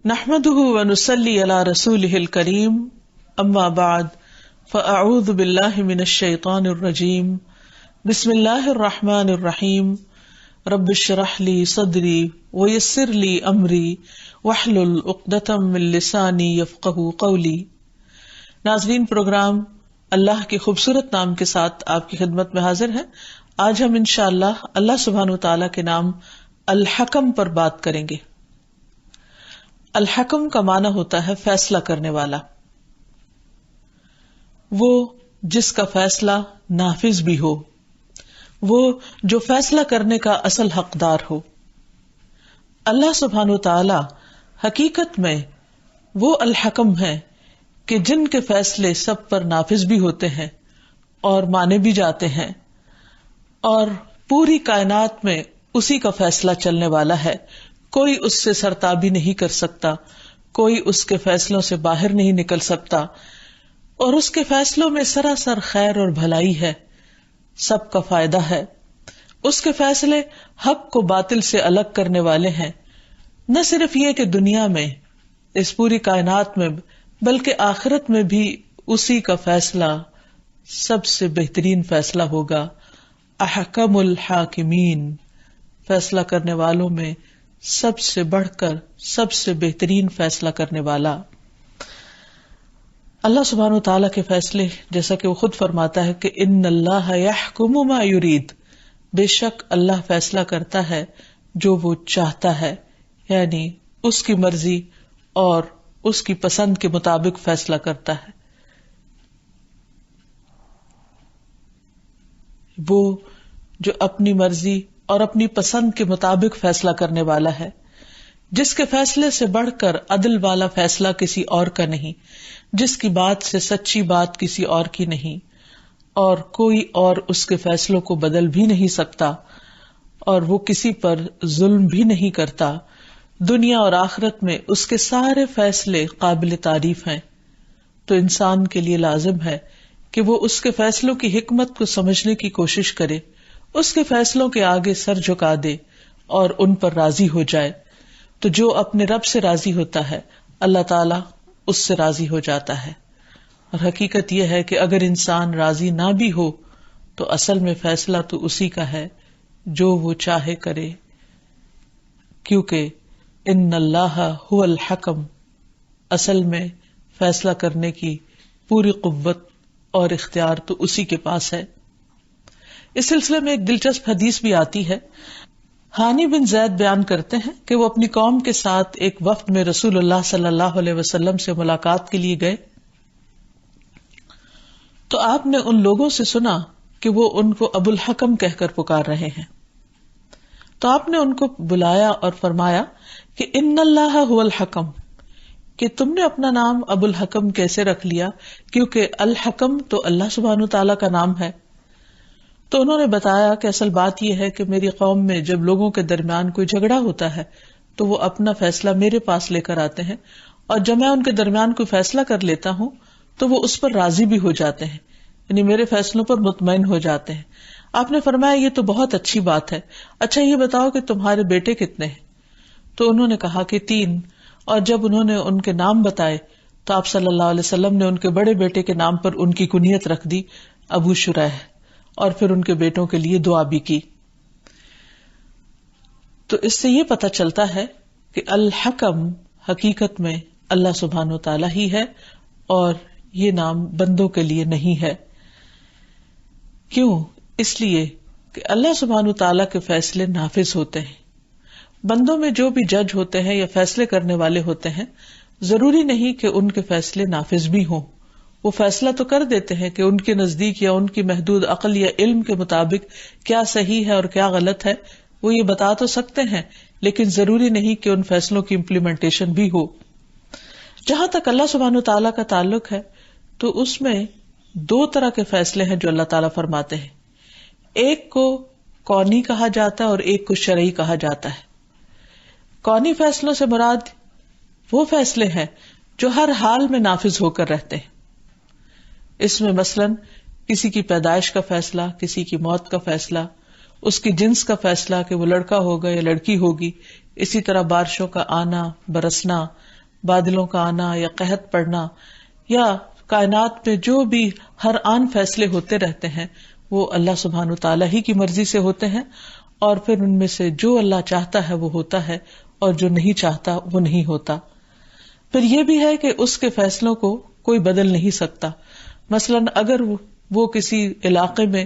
نحمده ونصلي على رسوله الكريم اما بعد فاعوذ بالله من الشيطان الرجيم بسم الله الرحمن الرحيم رب اشرح لي صدري ويسر لي امري واحلل عقدة من لساني يفقهوا قولي۔ ناظرین، پروگرام اللہ کے خوبصورت نام کے ساتھ آپ کی خدمت میں حاضر ہے۔ آج ہم انشاءاللہ اللہ سبحانہ وتعالی کے نام الحکم پر بات کریں گے۔ الحکم کا معنی ہوتا ہے فیصلہ کرنے والا، وہ جس کا فیصلہ نافذ بھی ہو، وہ جو فیصلہ کرنے کا اصل حقدار ہو۔ اللہ سبحانہ وتعالی حقیقت میں وہ الحکم ہے کہ جن کے فیصلے سب پر نافذ بھی ہوتے ہیں اور مانے بھی جاتے ہیں، اور پوری کائنات میں اسی کا فیصلہ چلنے والا ہے۔ کوئی اس سے سرتابی نہیں کر سکتا، کوئی اس کے فیصلوں سے باہر نہیں نکل سکتا، اور اس کے فیصلوں میں سراسر خیر اور بھلائی ہے، سب کا فائدہ ہے۔ اس کے فیصلے حق کو باطل سے الگ کرنے والے ہیں۔ نہ صرف یہ کہ دنیا میں، اس پوری کائنات میں، بلکہ آخرت میں بھی اسی کا فیصلہ سب سے بہترین فیصلہ ہوگا۔ احکم الحاکمین، فیصلہ کرنے والوں میں سب سے بڑھ کر سب سے بہترین فیصلہ کرنے والا۔ اللہ سبحانہ وتعالیٰ کے فیصلے، جیسا کہ وہ خود فرماتا ہے کہ ان اللہ یحکم ما یرید، بے شک اللہ فیصلہ کرتا ہے جو وہ چاہتا ہے، یعنی اس کی مرضی اور اس کی پسند کے مطابق فیصلہ کرتا ہے۔ وہ جو اپنی مرضی اور اپنی پسند کے مطابق فیصلہ کرنے والا ہے، جس کے فیصلے سے بڑھ کر عدل والا فیصلہ کسی اور کا نہیں، جس کی بات سے سچی بات کسی اور کی نہیں، اور کوئی اور اس کے فیصلوں کو بدل بھی نہیں سکتا، اور وہ کسی پر ظلم بھی نہیں کرتا۔ دنیا اور آخرت میں اس کے سارے فیصلے قابل تعریف ہیں، تو انسان کے لیے لازم ہے کہ وہ اس کے فیصلوں کی حکمت کو سمجھنے کی کوشش کرے، اس کے فیصلوں کے آگے سر جھکا دے اور ان پر راضی ہو جائے۔ تو جو اپنے رب سے راضی ہوتا ہے، اللہ تعالیٰ اس سے راضی ہو جاتا ہے۔ اور حقیقت یہ ہے کہ اگر انسان راضی نہ بھی ہو تو اصل میں فیصلہ تو اسی کا ہے جو وہ چاہے کرے، کیونکہ ان اللہ هو الحکم، اصل میں فیصلہ کرنے کی پوری قوت اور اختیار تو اسی کے پاس ہے۔ اس سلسلے میں ایک دلچسپ حدیث بھی آتی ہے۔ ہانی بن زید بیان کرتے ہیں کہ وہ اپنی قوم کے ساتھ ایک وفد میں رسول اللہ صلی اللہ علیہ وسلم سے ملاقات کے لیے گئے، تو آپ نے ان لوگوں سے سنا کہ وہ ان کو ابو الحکم کہہ کر پکار رہے ہیں، تو آپ نے ان کو بلایا اور فرمایا کہ ان اللہ هو الحکم، کہ تم نے اپنا نام ابو الحکم کیسے رکھ لیا، کیونکہ الحکم تو اللہ سبحانہ تعالیٰ کا نام ہے۔ تو انہوں نے بتایا کہ اصل بات یہ ہے کہ میری قوم میں جب لوگوں کے درمیان کوئی جھگڑا ہوتا ہے تو وہ اپنا فیصلہ میرے پاس لے کر آتے ہیں، اور جب میں ان کے درمیان کوئی فیصلہ کر لیتا ہوں تو وہ اس پر راضی بھی ہو جاتے ہیں، یعنی میرے فیصلوں پر مطمئن ہو جاتے ہیں۔ آپ نے فرمایا یہ تو بہت اچھی بات ہے، اچھا یہ بتاؤ کہ تمہارے بیٹے کتنے ہیں؟ تو انہوں نے کہا کہ 3، اور جب انہوں نے ان کے نام بتائے تو آپ صلی اللہ علیہ وسلم نے ان کے بڑے بیٹے کے نام پر ان کی کنیت رکھ دی ابو شریح، اور پھر ان کے بیٹوں کے لیے دعا بھی کی۔ تو اس سے یہ پتہ چلتا ہے کہ الحکم حقیقت میں اللہ سبحانہ وتعالی ہی ہے، اور یہ نام بندوں کے لیے نہیں ہے۔ کیوں؟ اس لیے کہ اللہ سبحانہ وتعالی کے فیصلے نافذ ہوتے ہیں۔ بندوں میں جو بھی جج ہوتے ہیں یا فیصلے کرنے والے ہوتے ہیں، ضروری نہیں کہ ان کے فیصلے نافذ بھی ہوں۔ وہ فیصلہ تو کر دیتے ہیں کہ ان کے نزدیک یا ان کی محدود عقل یا علم کے مطابق کیا صحیح ہے اور کیا غلط ہے، وہ یہ بتا تو سکتے ہیں، لیکن ضروری نہیں کہ ان فیصلوں کی امپلیمنٹیشن بھی ہو۔ جہاں تک اللہ سبحانہ وتعالیٰ کا تعلق ہے تو اس میں 2 طرح کے فیصلے ہیں جو اللہ تعالیٰ فرماتے ہیں۔ ایک کو کونی کہا جاتا ہے اور ایک کو شرعی کہا جاتا ہے۔ کونی فیصلوں سے مراد وہ فیصلے ہیں جو ہر حال میں نافذ ہو کر رہتے ہیں۔ اس میں مثلاً کسی کی پیدائش کا فیصلہ، کسی کی موت کا فیصلہ، اس کی جنس کا فیصلہ کہ وہ لڑکا ہوگا یا لڑکی ہوگی، اسی طرح بارشوں کا آنا، برسنا، بادلوں کا آنا یا قحط پڑنا یا کائنات میں جو بھی ہر آن فیصلے ہوتے رہتے ہیں وہ اللہ سبحانہ وتعالی ہی کی مرضی سے ہوتے ہیں، اور پھر ان میں سے جو اللہ چاہتا ہے وہ ہوتا ہے اور جو نہیں چاہتا وہ نہیں ہوتا۔ پھر یہ بھی ہے کہ اس کے فیصلوں کو کوئی بدل نہیں سکتا۔ مثلاً اگر وہ کسی علاقے میں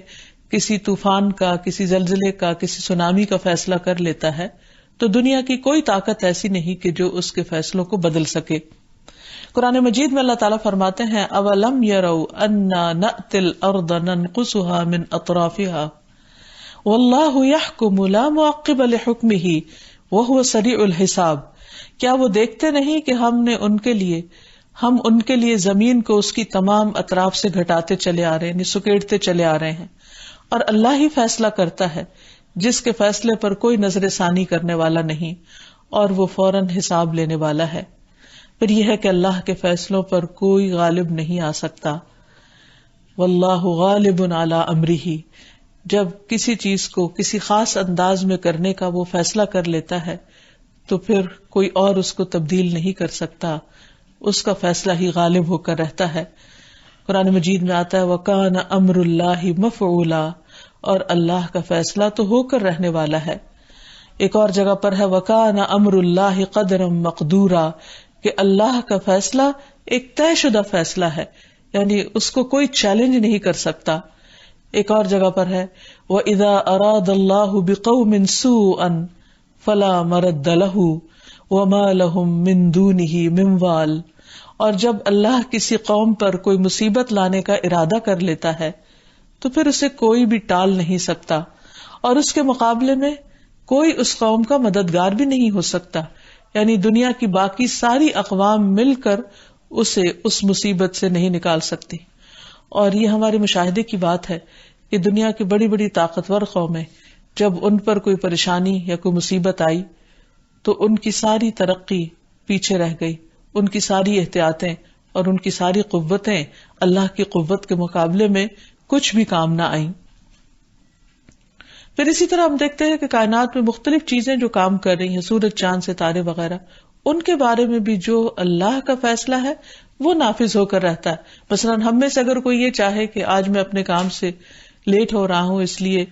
کسی طوفان کا، کسی زلزلے کا، کسی سونامی کا فیصلہ کر لیتا ہے تو دنیا کی کوئی طاقت ایسی نہیں کہ جو اس کے فیصلوں کو بدل سکے۔ قرآن مجید میں اللہ تعالیٰ فرماتے ہیں اولم يروا انا نأتی الارض ننقصها من اطرافها واللہ يحکم لا معقب لحکمہ وہو سریع الحساب۔ کیا وہ دیکھتے نہیں کہ ہم ان کے لیے زمین کو اس کی تمام اطراف سے گھٹاتے چلے آ رہے ہیں، سکیڑتے چلے آ رہے ہیں، اور اللہ ہی فیصلہ کرتا ہے جس کے فیصلے پر کوئی نظر ثانی کرنے والا نہیں، اور وہ فوراً حساب لینے والا ہے۔ پھر یہ ہے کہ اللہ کے فیصلوں پر کوئی غالب نہیں آ سکتا۔ واللہ غالب علی امرہ، جب کسی چیز کو کسی خاص انداز میں کرنے کا وہ فیصلہ کر لیتا ہے تو پھر کوئی اور اس کو تبدیل نہیں کر سکتا، اس کا فیصلہ ہی غالب ہو کر رہتا ہے۔ قرآن مجید میں آتا ہے وَكَانَ أَمْرُ اللَّهِ مَفْعُولًا، اور اللہ کا فیصلہ تو ہو کر رہنے والا ہے۔ ایک اور جگہ پر ہے وَكَانَ أَمْرُ اللَّهِ قَدْرًا مَقْدُورًا، کہ اللہ کا فیصلہ ایک طے شدہ فیصلہ ہے، یعنی اس کو کوئی چیلنج نہیں کر سکتا۔ ایک اور جگہ پر ہے وَإِذَا أَرَادَ اللَّهُ بِقَوْمٍ سُوءًا فَلَا مَرَدَّ لَهُ وَمَا لَهُم مِّن دُونِهِ مِن وَالٍ، اور جب اللہ کسی قوم پر کوئی مصیبت لانے کا ارادہ کر لیتا ہے تو پھر اسے کوئی بھی ٹال نہیں سکتا، اور اس کے مقابلے میں کوئی اس قوم کا مددگار بھی نہیں ہو سکتا، یعنی دنیا کی باقی ساری اقوام مل کر اسے اس مصیبت سے نہیں نکال سکتی۔ اور یہ ہمارے مشاہدے کی بات ہے کہ دنیا کی بڑی بڑی طاقتور قومیں جب ان پر کوئی پریشانی یا کوئی مصیبت آئی تو ان کی ساری ترقی پیچھے رہ گئی، ان کی ساری احتیاطیں اور ان کی ساری قوتیں اللہ کی قوت کے مقابلے میں کچھ بھی کام نہ آئیں۔ پھر اسی طرح ہم دیکھتے ہیں کہ کائنات میں مختلف چیزیں جو کام کر رہی ہیں، سورج، چاند، ستارے وغیرہ، ان کے بارے میں بھی جو اللہ کا فیصلہ ہے وہ نافذ ہو کر رہتا ہے۔ مثلاً ہم میں سے اگر کوئی یہ چاہے کہ آج میں اپنے کام سے لیٹ ہو رہا ہوں اس لیے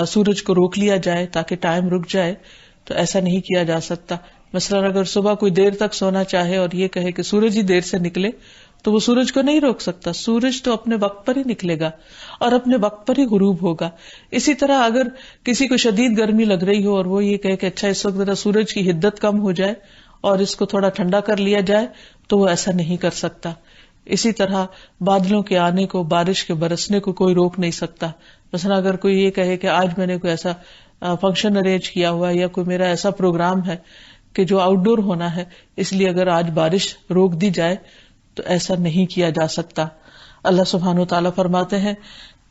سورج کو روک لیا جائے تاکہ ٹائم رک جائے، تو ایسا نہیں کیا جا سکتا۔ مثلاً اگر صبح کوئی دیر تک سونا چاہے اور یہ کہے کہ سورج ہی دیر سے نکلے تو وہ سورج کو نہیں روک سکتا، سورج تو اپنے وقت پر ہی نکلے گا اور اپنے وقت پر ہی غروب ہوگا۔ اسی طرح اگر کسی کو شدید گرمی لگ رہی ہو اور وہ یہ کہے کہ اچھا اس وقت ذرا سورج کی حدت کم ہو جائے اور اس کو تھوڑا ٹھنڈا کر لیا جائے، تو وہ ایسا نہیں کر سکتا۔ اسی طرح بادلوں کے آنے کو، بارش کے برسنے کو کوئی روک نہیں سکتا۔ مثلا اگر کوئی یہ کہے کہ آج میں نے کوئی ایسا فنکشن ارینج کیا ہوا ہے یا کوئی میرا ایسا پروگرام ہے کہ جو آؤٹ ڈور ہونا ہے، اس لیے اگر آج بارش روک دی جائے تو ایسا نہیں کیا جا سکتا۔ اللہ سبحانہ وتعالیٰ فرماتے ہیں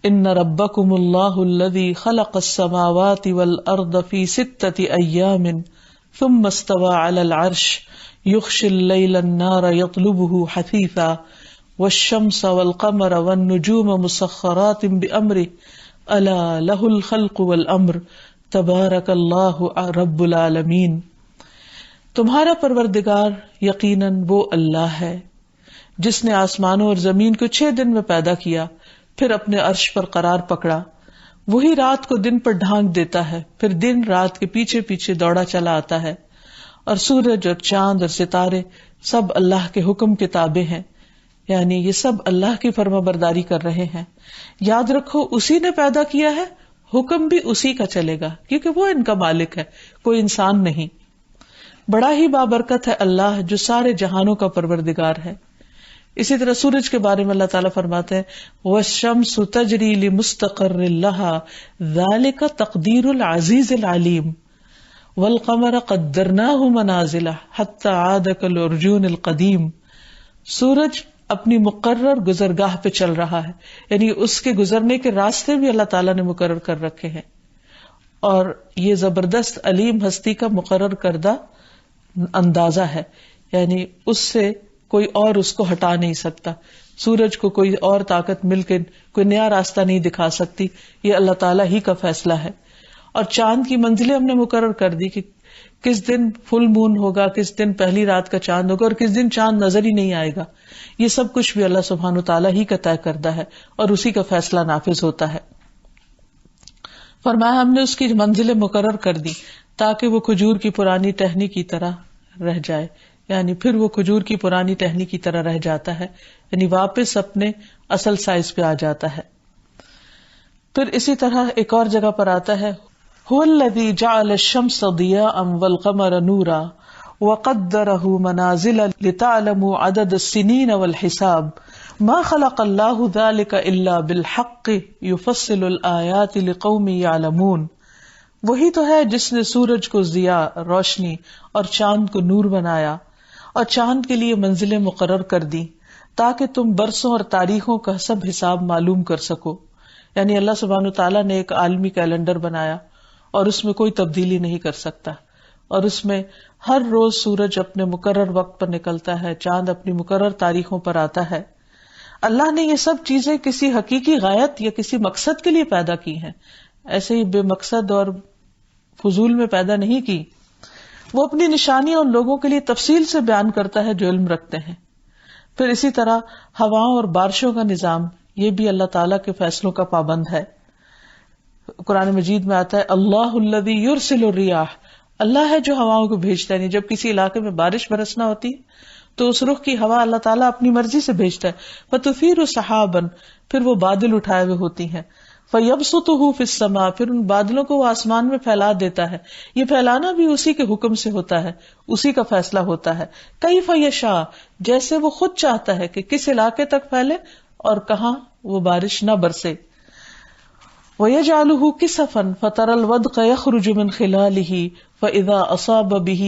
ان ربکم اللہ الذی خلق السماوات والارض فی 6 ایام ثم استوى علی العرش یغشی اللیل النار یطلبہ حثیثا والشمس والقمر والنجوم مسخرات بامرہ الا لہ الخلق والامر تبارک اللہ رب العالمین۔ تمہارا پروردگار یقیناً وہ اللہ ہے جس نے آسمانوں اور زمین کو 6 دن میں پیدا کیا، پھر اپنے عرش پر قرار پکڑا۔ وہی رات کو دن پر ڈھانک دیتا ہے، پھر دن رات کے پیچھے پیچھے دوڑا چلا آتا ہے، اور سورج اور چاند اور ستارے سب اللہ کے حکم کے تابع ہیں، یعنی یہ سب اللہ کی فرما برداری کر رہے ہیں۔ یاد رکھو اسی نے پیدا کیا ہے، حکم بھی اسی کا چلے گا کیونکہ وہ ان کا مالک ہے، کوئی انسان نہیں۔ بڑا ہی بابرکت ہے اللہ جو سارے جہانوں کا پروردگار ہے۔ اسی طرح سورج کے بارے میں اللہ تعالیٰ فرماتے ہیں وَالشَّمْسُ تَجْرِي لِمُسْتَقَرٍّ لَهَا ذَلِكَ تَقْدِيرُ الْعَزِيزِ الْعَلِيمِ وَالْقَمَرَ قَدَّرْنَاهُ مَنَازِلَ حَتَّى عَادَ كَالْعُرْجُونِ الْقَدِيمِ۔ سورج اپنی مقرر گزرگاہ پہ چل رہا ہے، یعنی اس کے گزرنے کے راستے بھی اللہ تعالیٰ نے مقرر کر رکھے ہیں، اور یہ زبردست علیم ہستی کا مقرر کردہ اندازہ ہے، یعنی اس سے کوئی اور اس کو ہٹا نہیں سکتا۔ سورج کو کوئی اور طاقت مل کے کوئی نیا راستہ نہیں دکھا سکتی، یہ اللہ تعالیٰ ہی کا فیصلہ ہے۔ اور چاند کی منزلیں ہم نے مقرر کر دی کہ کس دن فل مون ہوگا، کس دن پہلی رات کا چاند ہوگا، اور کس دن چاند نظر ہی نہیں آئے گا. یہ سب کچھ بھی اللہ سبحانہ تعالیٰ ہی کا طے کردہ ہے اور اسی کا فیصلہ نافذ ہوتا ہے. فرمایا ہم نے اس کی منزلیں مقرر کر دی تاکہ وہ کھجور کی پرانی ٹہنی کی طرح رہ جائے، یعنی پھر وہ کھجور کی پرانی ٹہنی کی طرح رہ جاتا ہے، یعنی واپس اپنے اصل سائز پہ آ جاتا ہے. پھر اسی طرح ایک اور جگہ پر آتا ہے هو الذي جعل الشمس ضياء والقمر نورا وقدره منازل لتعلموا عدد السنين والحساب ما خلق الله ذلك الا بالحق يفصل الآيات لقوم يعلمون. وہی تو ہے جس نے سورج کو ضیاء روشنی اور چاند کو نور بنایا اور چاند کے لیے منزلیں مقرر کر دی تاکہ تم برسوں اور تاریخوں کا سب حساب معلوم کر سکو. یعنی اللہ سبحانہ تعالیٰ نے ایک عالمی کیلنڈر بنایا اور اس میں کوئی تبدیلی نہیں کر سکتا، اور اس میں ہر روز سورج اپنے مقرر وقت پر نکلتا ہے، چاند اپنی مقرر تاریخوں پر آتا ہے. اللہ نے یہ سب چیزیں کسی حقیقی غایت یا کسی مقصد کے لیے پیدا کی ہیں، ایسے ہی بے مقصد اور فضول میں پیدا نہیں کی. وہ اپنی نشانیاں ان لوگوں کے لیے تفصیل سے بیان کرتا ہے جو علم رکھتے ہیں. پھر اسی طرح ہواؤں اور بارشوں کا نظام، یہ بھی اللہ تعالیٰ کے فیصلوں کا پابند ہے. قرآن مجید میں آتا ہے اللہ الذی یرسل الریاح، اللہ ہے جو ہواؤں کو بھیجتا ہے. جب کسی علاقے میں بارش برسنا ہوتی تو اس رخ کی ہوا اللہ تعالیٰ اپنی مرضی سے بھیجتا ہے. فَتُثِيرُ سَحَابًا، پھر وہ بادل اٹھائے ہوئے ہوتی ہیں. فَيَبْسُطُهُ فِي السَّمَاء، پھر ان بادلوں کو وہ آسمان میں پھیلا دیتا ہے. یہ پھیلانا بھی اسی کے حکم سے ہوتا ہے، اسی کا فیصلہ ہوتا ہے. کَيْفَ يَشَاءُ، جیسے وہ خود چاہتا ہے کہ کس علاقے تک پھیلے اور کہاں وہ بارش نہ برسے. وَيَجْعَلُهُ كِسَفًا فَتَرَى الْوَدْقَ يَخْرُجُ مِنْ خِلَالِهِ فَإِذَا أَصَابَ بِهِ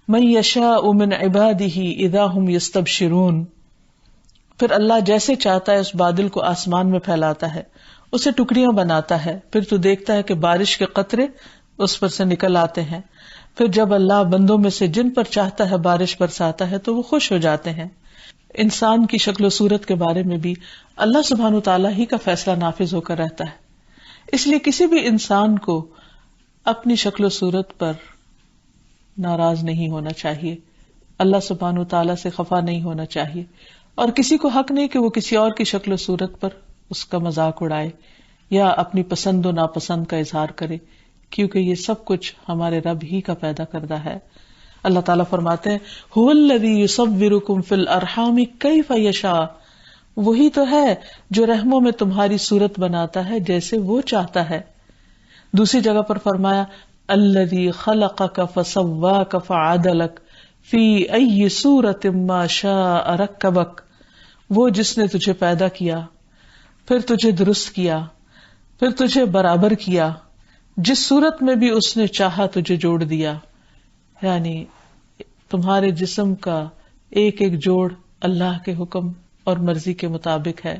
مَنْ يَشَاءُ مِنْ عِبَادِهِ إِذَا هُمْ يَسْتَبْشِرُونَ. پھر اللہ جیسے چاہتا ہے اس بادل کو آسمان میں پھیلاتا ہے، اسے ٹکڑیاں بناتا ہے، پھر تو دیکھتا ہے کہ بارش کے قطرے اس پر سے نکل آتے ہیں. پھر جب اللہ بندوں میں سے جن پر چاہتا ہے بارش برساتا ہے تو وہ خوش ہو جاتے ہیں. انسان کی شکل و صورت کے بارے میں بھی اللہ سبحانہ تعالیٰ ہی کا فیصلہ نافذ ہو کر رہتا ہے. اس لیے کسی بھی انسان کو اپنی شکل و صورت پر ناراض نہیں ہونا چاہیے، اللہ سبحانہ تعالیٰ سے خفا نہیں ہونا چاہیے، اور کسی کو حق نہیں کہ وہ کسی اور کی شکل و صورت پر اس کا مذاق اڑائے یا اپنی پسند و ناپسند کا اظہار کرے، کیونکہ یہ سب کچھ ہمارے رب ہی کا پیدا کردہ ہے. اللہ تعالیٰ فرماتے ہیں هو الذی یصورکم فی الارحام کیف یشاء، وہی تو ہے جو رحموں میں تمہاری صورت بناتا ہے جیسے وہ چاہتا ہے. دوسری جگہ پر فرمایا الذی خلقک فسواک فعدلک فی ای صورت ما شاء رکبک، وہ جس نے تجھے پیدا کیا، پھر تجھے درست کیا، پھر تجھے برابر کیا، جس صورت میں بھی اس نے چاہا تجھے جوڑ دیا. یعنی تمہارے جسم کا ایک ایک جوڑ اللہ کے حکم اور مرضی کے مطابق ہے.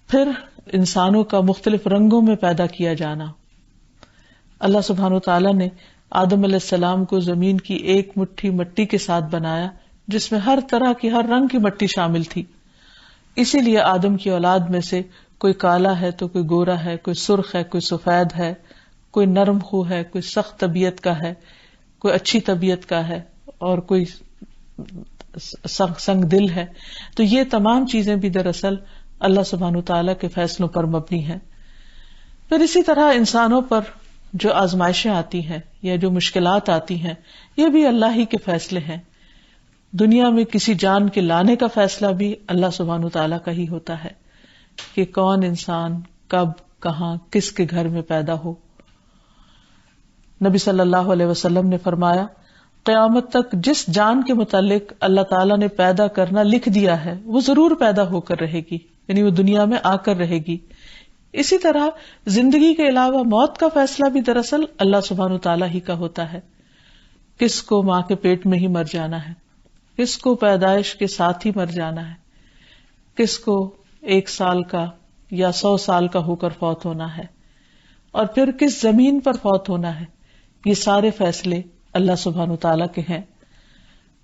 پھر انسانوں کا مختلف رنگوں میں پیدا کیا جانا. اللہ سبحانہ تعالیٰ نے آدم علیہ السلام کو زمین کی ایک مٹھی مٹی کے ساتھ بنایا جس میں ہر طرح کی، ہر رنگ کی مٹی شامل تھی. اسی لیے آدم کی اولاد میں سے کوئی کالا ہے تو کوئی گورا ہے، کوئی سرخ ہے، کوئی سفید ہے، کوئی نرم خو ہے، کوئی سخت طبیعت کا ہے، کوئی اچھی طبیعت کا ہے، اور کوئی سنگ دل ہے. تو یہ تمام چیزیں بھی دراصل اللہ سبحانہ تعالیٰ کے فیصلوں پر مبنی ہیں. پھر اسی طرح انسانوں پر جو آزمائشیں آتی ہیں یا جو مشکلات آتی ہیں، یہ بھی اللہ ہی کے فیصلے ہیں. دنیا میں کسی جان کے لانے کا فیصلہ بھی اللہ سبحانہ تعالیٰ کا ہی ہوتا ہے کہ کون انسان کب، کہاں، کس کے گھر میں پیدا ہو. نبی صلی اللہ علیہ وسلم نے فرمایا قیامت تک جس جان کے متعلق اللہ تعالیٰ نے پیدا کرنا لکھ دیا ہے وہ ضرور پیدا ہو کر رہے گی، یعنی وہ دنیا میں آ کر رہے گی. اسی طرح زندگی کے علاوہ موت کا فیصلہ بھی دراصل اللہ سبحانہ تعالیٰ ہی کا ہوتا ہے. کس کو ماں کے پیٹ میں ہی مر جانا ہے، کس کو پیدائش کے ساتھ ہی مر جانا ہے، کس کو 1 سال کا یا 100 سال کا ہو کر فوت ہونا ہے، اور پھر کس زمین پر فوت ہونا ہے. یہ سارے فیصلے اللہ سبحانہ تعالیٰ کے ہیں.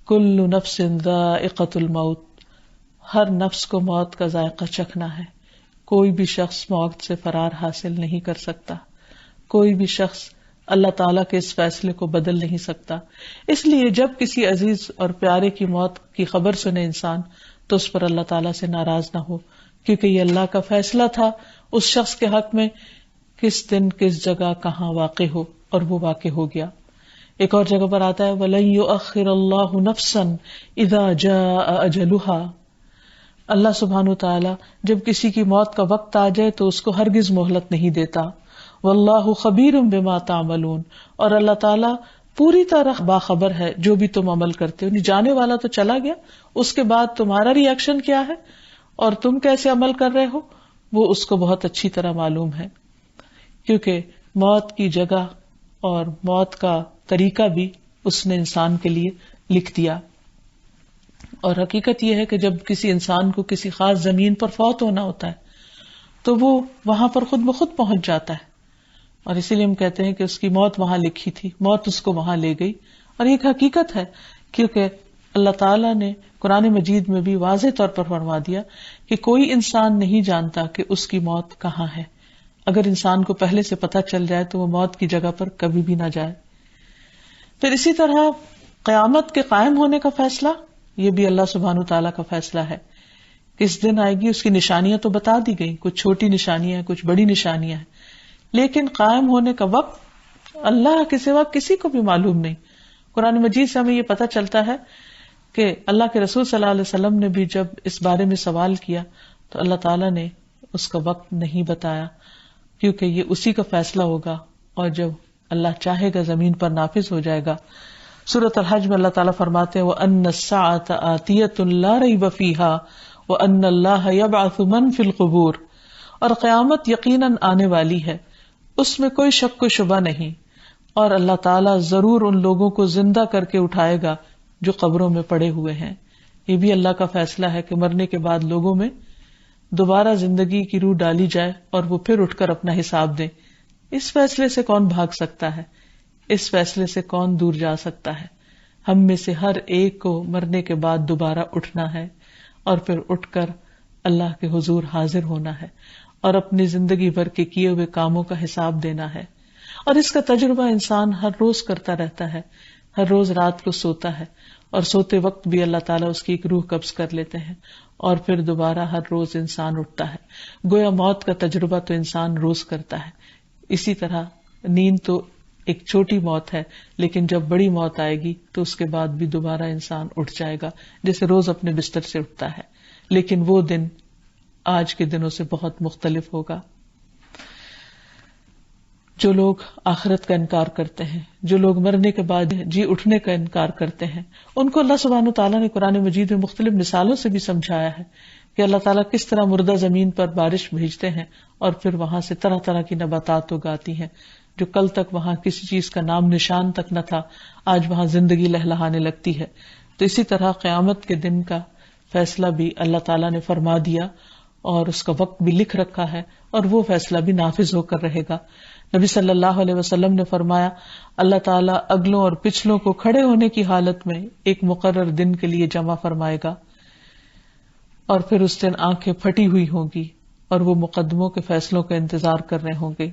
کل نفس ذائقۃ الموت، ہر نفس کو موت کا ذائقہ چکھنا ہے. کوئی بھی شخص موت سے فرار حاصل نہیں کر سکتا، کوئی بھی شخص اللہ تعالیٰ کے اس فیصلے کو بدل نہیں سکتا. اس لیے جب کسی عزیز اور پیارے کی موت کی خبر سنے انسان تو اس پر اللہ تعالیٰ سے ناراض نہ ہو، کیونکہ یہ اللہ کا فیصلہ تھا اس شخص کے حق میں کس دن کس جگہ کہاں واقع ہو، اور وہ واقع ہو گیا. ایک اور جگہ پر آتا ہے وَلَن يُؤَخِّرَ اللَّهُ نَفْسًا إِذَا جَاءَ أَجَلُهَا، اللہ سبحانہ وتعالیٰ جب کسی کی موت کا وقت آ جائے تو اس کو ہرگز مہلت نہیں دیتا. وَاللَّهُ خَبِيرٌ بِمَا تَعْمَلُونَ، اور اللہ تعالیٰ پوری طرح باخبر ہے جو بھی تم عمل کرتے ہو. جانے والا تو چلا گیا، اس کے بعد تمہارا ری ایکشن کیا ہے اور تم کیسے عمل کر رہے ہو وہ اس کو بہت اچھی طرح معلوم ہے، کیونکہ موت کی جگہ اور موت کا طریقہ بھی اس نے انسان کے لیے لکھ دیا. اور حقیقت یہ ہے کہ جب کسی انسان کو کسی خاص زمین پر فوت ہونا ہوتا ہے تو وہ وہاں پر خود بخود پہنچ جاتا ہے، اور اسی لیے ہم کہتے ہیں کہ اس کی موت وہاں لکھی تھی، موت اس کو وہاں لے گئی. اور یہ ایک حقیقت ہے، کیونکہ اللہ تعالیٰ نے قرآن مجید میں بھی واضح طور پر فرما دیا کہ کوئی انسان نہیں جانتا کہ اس کی موت کہاں ہے. اگر انسان کو پہلے سے پتہ چل جائے تو وہ موت کی جگہ پر کبھی بھی نہ جائے. پھر اسی طرح قیامت کے قائم ہونے کا فیصلہ، یہ بھی اللہ سبحانہ تعالیٰ کا فیصلہ ہے. کس دن آئے گی اس کی نشانیاں تو بتا دی گئی، کچھ چھوٹی نشانیاں ہیں، کچھ بڑی نشانیاں ہیں، لیکن قائم ہونے کا وقت اللہ کے سوا کسی کو بھی معلوم نہیں. قرآن مجید سے ہمیں یہ پتہ چلتا ہے کہ اللہ کے رسول صلی اللہ علیہ وسلم نے بھی جب اس بارے میں سوال کیا تو اللہ تعالیٰ نے اس کا وقت نہیں بتایا، کیونکہ یہ اسی کا فیصلہ ہوگا اور جب اللہ چاہے گا زمین پر نافذ ہو جائے گا. سورۃ الحج میں اللہ تعالیٰ فرماتے ہیں وَأَنَّ السَّاعَةَ آتِيَةٌ لَا رَيْبَ فِيهَا وَأَنَّ اللَّهَ يَبْعَثُ مَن فِي الْقُبُورِ، اور قیامت یقیناً آنے والی ہے، اس میں کوئی شک و شبہ نہیں، اور اللہ تعالیٰ ضرور ان لوگوں کو زندہ کر کے اٹھائے گا جو قبروں میں پڑے ہوئے ہیں. یہ بھی اللہ کا فیصلہ ہے کہ مرنے کے بعد لوگوں میں دوبارہ زندگی کی روح ڈالی جائے اور وہ پھر اٹھ کر اپنا حساب دیں. اس فیصلے سے کون بھاگ سکتا ہے؟ اس فیصلے سے کون دور جا سکتا ہے؟ ہم میں سے ہر ایک کو مرنے کے بعد دوبارہ اٹھنا ہے اور پھر اٹھ کر اللہ کے حضور حاضر ہونا ہے اور اپنی زندگی بھر کے کیے ہوئے کاموں کا حساب دینا ہے. اور اس کا تجربہ انسان ہر روز کرتا رہتا ہے. ہر روز رات کو سوتا ہے اور سوتے وقت بھی اللہ تعالیٰ اس کی ایک روح قبض کر لیتے ہیں اور پھر دوبارہ ہر روز انسان اٹھتا ہے. گویا موت کا تجربہ تو انسان روز کرتا ہے. اسی طرح نیند تو ایک چھوٹی موت ہے، لیکن جب بڑی موت آئے گی تو اس کے بعد بھی دوبارہ انسان اٹھ جائے گا، جیسے روز اپنے بستر سے اٹھتا ہے. لیکن وہ دن آج کے دنوں سے بہت مختلف ہوگا. جو لوگ آخرت کا انکار کرتے ہیں، جو لوگ مرنے کے بعد جی اٹھنے کا انکار کرتے ہیں، ان کو اللہ سبحانہ وتعالیٰ نے قرآن مجید میں مختلف مثالوں سے بھی سمجھایا ہے کہ اللہ تعالیٰ کس طرح مردہ زمین پر بارش بھیجتے ہیں اور پھر وہاں سے طرح طرح کی نباتات اگاتی ہیں جو کل تک وہاں کسی چیز کا نام نشان تک نہ تھا، آج وہاں زندگی لہلہانے لگتی ہے. تو اسی طرح قیامت کے دن کا فیصلہ بھی اللہ تعالیٰ نے فرما دیا اور اس کا وقت بھی لکھ رکھا ہے اور وہ فیصلہ بھی نافذ ہو کر رہے گا. نبی صلی اللہ علیہ وسلم نے فرمایا اللہ تعالیٰ اگلوں اور پچھلوں کو کھڑے ہونے کی حالت میں ایک مقرر دن کے لیے جمع فرمائے گا اور پھر اس دن آنکھیں پھٹی ہوئی ہوں گی اور وہ مقدموں کے فیصلوں کا انتظار کر رہے ہوں گے.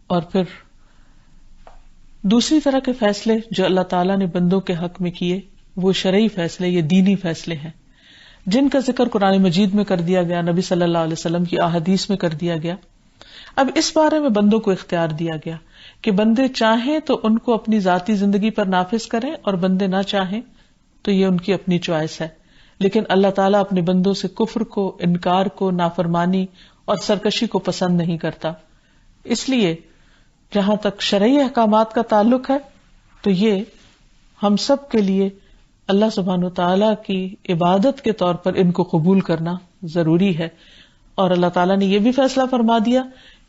اور پھر دوسری طرح کے فیصلے جو اللہ تعالیٰ نے بندوں کے حق میں کیے وہ شرعی فیصلے، یہ دینی فیصلے ہیں جن کا ذکر قرآن مجید میں کر دیا گیا، نبی صلی اللہ علیہ وسلم کی احادیث میں کر دیا گیا. اب اس بارے میں بندوں کو اختیار دیا گیا کہ بندے چاہیں تو ان کو اپنی ذاتی زندگی پر نافذ کریں اور بندے نہ چاہیں تو یہ ان کی اپنی چوائس ہے. لیکن اللہ تعالیٰ اپنے بندوں سے کفر کو، انکار کو، نافرمانی اور سرکشی کو پسند نہیں کرتا. اس لیے جہاں تک شرعی احکامات کا تعلق ہے تو یہ ہم سب کے لیے اللہ سبحانہ وتعالیٰ کی عبادت کے طور پر ان کو قبول کرنا ضروری ہے. اور اللہ تعالیٰ نے یہ بھی فیصلہ فرما دیا